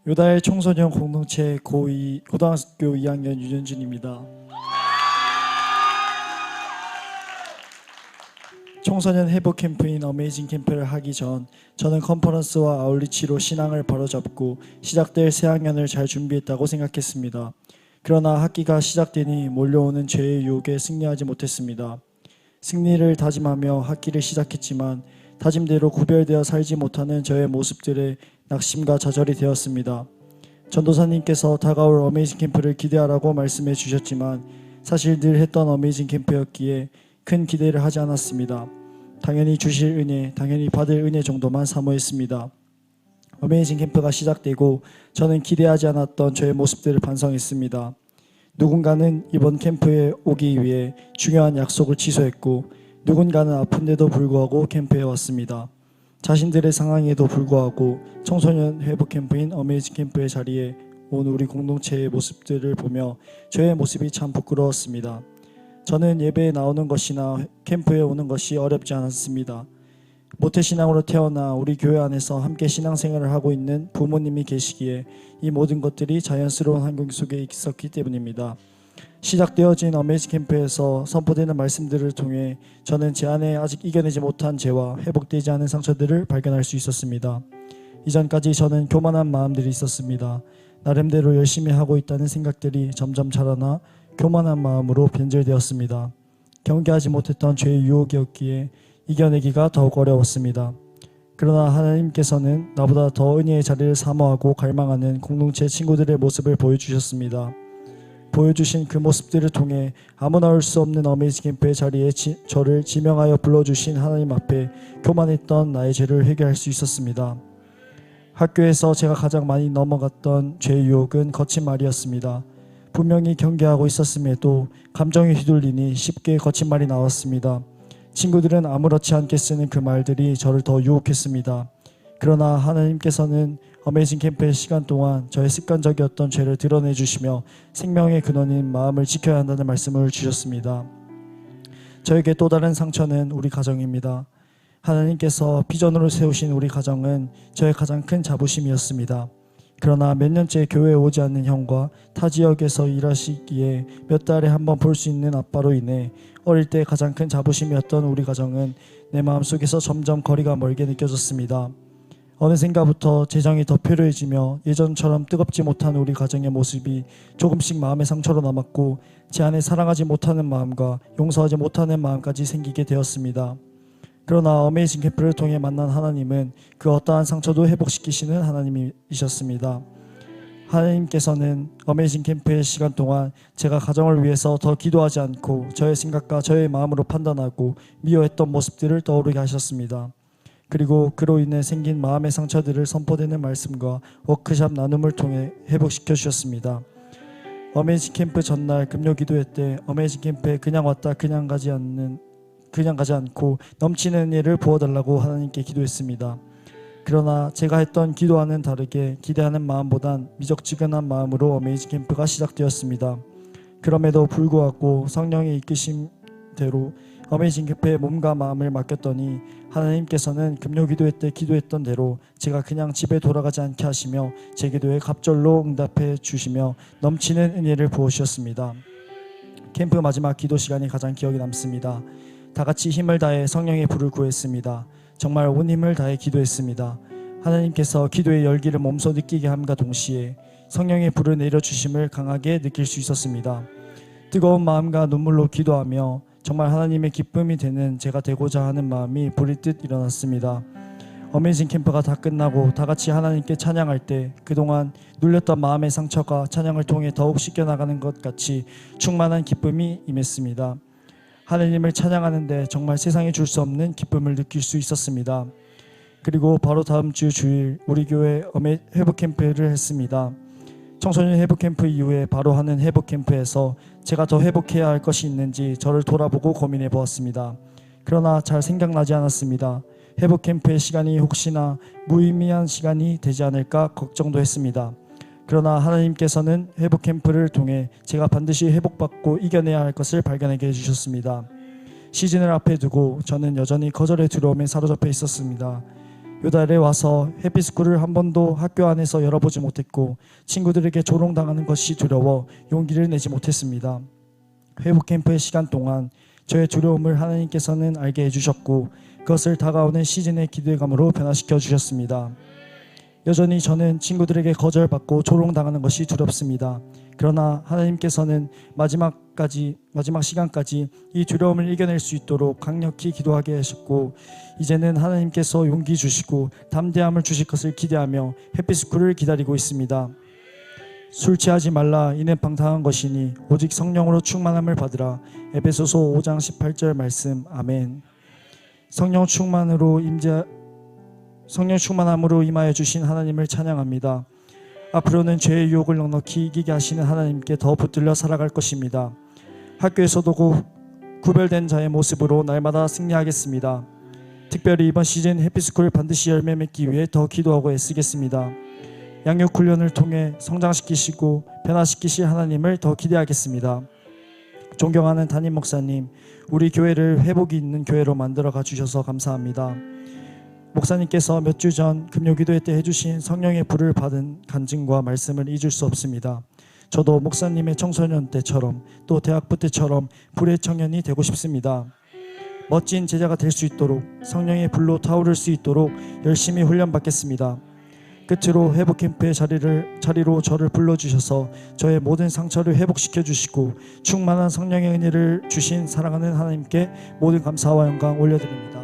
요다의 청소년 공동체 고2 고등학교 2학년 유현준입니다. 청소년 회복 캠프인 어메이징 캠프를 하기 전 저는 컨퍼런스와 아울리치로 신앙을 바로잡고 시작될 새학년을 잘 준비했다고 생각했습니다. 그러나 학기가 시작되니 몰려오는 죄의 유혹에 승리하지 못했습니다. 승리를 다짐하며 학기를 시작했지만 다짐대로 구별되어 살지 못하는 저의 모습들에 낙심과 좌절이 되었습니다. 전도사님께서 다가올 어메이징 캠프를 기대하라고 말씀해 주셨지만 사실 늘 했던 어메이징 캠프였기에 큰 기대를 하지 않았습니다. 당연히 주실 은혜, 당연히 받을 은혜 정도만 사모했습니다. 어메이징 캠프가 시작되고 저는 기대하지 않았던 저의 모습들을 반성했습니다. 누군가는 이번 캠프에 오기 위해 중요한 약속을 취소했고 누군가는 아픈데도 불구하고 캠프에 왔습니다. 자신들의 상황에도 불구하고 청소년 회복 캠프인 어메이징 캠프의 자리에 온 우리 공동체의 모습들을 보며 저의 모습이 참 부끄러웠습니다. 저는 예배에 나오는 것이나 캠프에 오는 것이 어렵지 않았습니다. 모태신앙으로 태어나 우리 교회 안에서 함께 신앙생활을 하고 있는 부모님이 계시기에 이 모든 것들이 자연스러운 환경 속에 있었기 때문입니다. 시작되어진 어메이징 캠프에서 선포되는 말씀들을 통해 저는 제 안에 아직 이겨내지 못한 죄와 회복되지 않은 상처들을 발견할 수 있었습니다. 이전까지 저는 교만한 마음들이 있었습니다. 나름대로 열심히 하고 있다는 생각들이 점점 자라나 교만한 마음으로 변질되었습니다. 경계하지 못했던 죄의 유혹이었기에 이겨내기가 더욱 어려웠습니다. 그러나 하나님께서는 나보다 더 은혜의 자리를 사모하고 갈망하는 공동체 친구들의 모습을 보여주셨습니다. 보여주신 그 모습들을 통해 아무나 올 수 없는 어메이징 캠프의 자리에 저를 지명하여 불러주신 하나님 앞에 교만했던 나의 죄를 회개할 수 있었습니다. 학교에서 제가 가장 많이 넘어갔던 죄의 유혹은 거친 말이었습니다. 분명히 경계하고 있었음에도 감정이 휘둘리니 쉽게 거친 말이 나왔습니다. 친구들은 아무렇지 않게 쓰는 그 말들이 저를 더 유혹했습니다. 그러나 하나님께서는 어메이징 캠프의 시간 동안 저의 습관적이었던 죄를 드러내 주시며 생명의 근원인 마음을 지켜야 한다는 말씀을 주셨습니다. 저에게 또 다른 상처는 우리 가정입니다. 하나님께서 비전으로 세우신 우리 가정은 저의 가장 큰 자부심이었습니다. 그러나 몇 년째 교회에 오지 않는 형과 타 지역에서 일하시기에 몇 달에 한 번 볼 수 있는 아빠로 인해 어릴 때 가장 큰 자부심이었던 우리 가정은 내 마음속에서 점점 거리가 멀게 느껴졌습니다. 어느샌가부터 재정이 더 필요해지며 예전처럼 뜨겁지 못한 우리 가정의 모습이 조금씩 마음의 상처로 남았고 제 안에 사랑하지 못하는 마음과 용서하지 못하는 마음까지 생기게 되었습니다. 그러나 어메이징 캠프를 통해 만난 하나님은 그 어떠한 상처도 회복시키시는 하나님이셨습니다. 하나님께서는 어메이징 캠프의 시간 동안 제가 가정을 위해서 더 기도하지 않고 저의 생각과 저의 마음으로 판단하고 미워했던 모습들을 떠오르게 하셨습니다. 그리고 그로 인해 생긴 마음의 상처들을 선포되는 말씀과 워크숍 나눔을 통해 회복시켜 주셨습니다. 어메이징 캠프 전날 금요 기도회 때 어메이징 캠프에 그냥 왔다 그냥 가지 않고 넘치는 은혜를 부어달라고 하나님께 기도했습니다. 그러나 제가 했던 기도와는 다르게 기대하는 마음보단 미적지근한 마음으로 어메이징 캠프가 시작되었습니다. 그럼에도 불구하고 성령의 이끄심대로 어메이징 캠프에 몸과 마음을 맡겼더니 하나님께서는 금요 기도회 때 기도했던 대로 제가 그냥 집에 돌아가지 않게 하시며 제 기도에 갑절로 응답해 주시며 넘치는 은혜를 부어주셨습니다. 캠프 마지막 기도 시간이 가장 기억에 남습니다. 다 같이 힘을 다해 성령의 불을 구했습니다. 정말 온 힘을 다해 기도했습니다. 하나님께서 기도의 열기를 몸소 느끼게 함과 동시에 성령의 불을 내려주심을 강하게 느낄 수 있었습니다. 뜨거운 마음과 눈물로 기도하며 정말 하나님의 기쁨이 되는 제가 되고자 하는 마음이 불이 듯 일어났습니다. 어메이징 캠프가 다 끝나고 다 같이 하나님께 찬양할 때 그동안 눌렸던 마음의 상처가 찬양을 통해 더욱 씻겨나가는 것 같이 충만한 기쁨이 임했습니다. 하나님을 찬양하는데 정말 세상에 줄 수 없는 기쁨을 느낄 수 있었습니다. 그리고 바로 다음 주 주일 우리 교회 회복 캠프를 했습니다. 청소년 회복 캠프 이후에 바로 하는 회복 캠프에서 제가 더 회복해야 할 것이 있는지 저를 돌아보고 고민해 보았습니다. 그러나 잘 생각나지 않았습니다. 회복 캠프의 시간이 혹시나 무의미한 시간이 되지 않을까 걱정도 했습니다. 그러나 하나님께서는 회복 캠프를 통해 제가 반드시 회복받고 이겨내야 할 것을 발견하게 해주셨습니다. 시즌을 앞에 두고 저는 여전히 거절의 두려움에 사로잡혀 있었습니다. 요달에 와서 해피스쿨을 한 번도 학교 안에서 열어보지 못했고 친구들에게 조롱당하는 것이 두려워 용기를 내지 못했습니다. 회복 캠프의 시간 동안 저의 두려움을 하나님께서는 알게 해주셨고 그것을 다가오는 시즌의 기대감으로 변화시켜 주셨습니다. 여전히 저는 친구들에게 거절받고 조롱당하는 것이 두렵습니다. 그러나 하나님께서는 마지막 시간까지 이 두려움을 이겨낼 수 있도록 강력히 기도하게 하셨고 이제는 하나님께서 용기 주시고 담대함을 주실 것을 기대하며 해피스쿨을 기다리고 있습니다. 술 취하지 말라 이는 방탕한 것이니 오직 성령으로 충만함을 받으라. 에베소서 5장 18절 말씀. 아멘. 성령 충만함으로 임하여 주신 하나님을 찬양합니다. 앞으로는 죄의 유혹을 넉넉히 이기게 하시는 하나님께 더 붙들려 살아갈 것입니다. 학교에서도 구별된 자의 모습으로 날마다 승리하겠습니다. 특별히 이번 시즌 해피스쿨 반드시 열매 맺기 위해 더 기도하고 애쓰겠습니다. 양육 훈련을 통해 성장시키시고 변화시키실 하나님을 더 기대하겠습니다. 존경하는 담임 목사님, 우리 교회를 회복이 있는 교회로 만들어가 주셔서 감사합니다. 목사님께서 몇 주 전 금요기도회 때 해주신 성령의 불을 받은 간증과 말씀을 잊을 수 없습니다. 저도 목사님의 청소년 때처럼 또 대학부 때처럼 불의 청년이 되고 싶습니다. 멋진 제자가 될 수 있도록 성령의 불로 타오를 수 있도록 열심히 훈련받겠습니다. 끝으로 회복캠프의 자리로 저를 불러주셔서 저의 모든 상처를 회복시켜 주시고 충만한 성령의 은혜를 주신 사랑하는 하나님께 모든 감사와 영광 올려드립니다.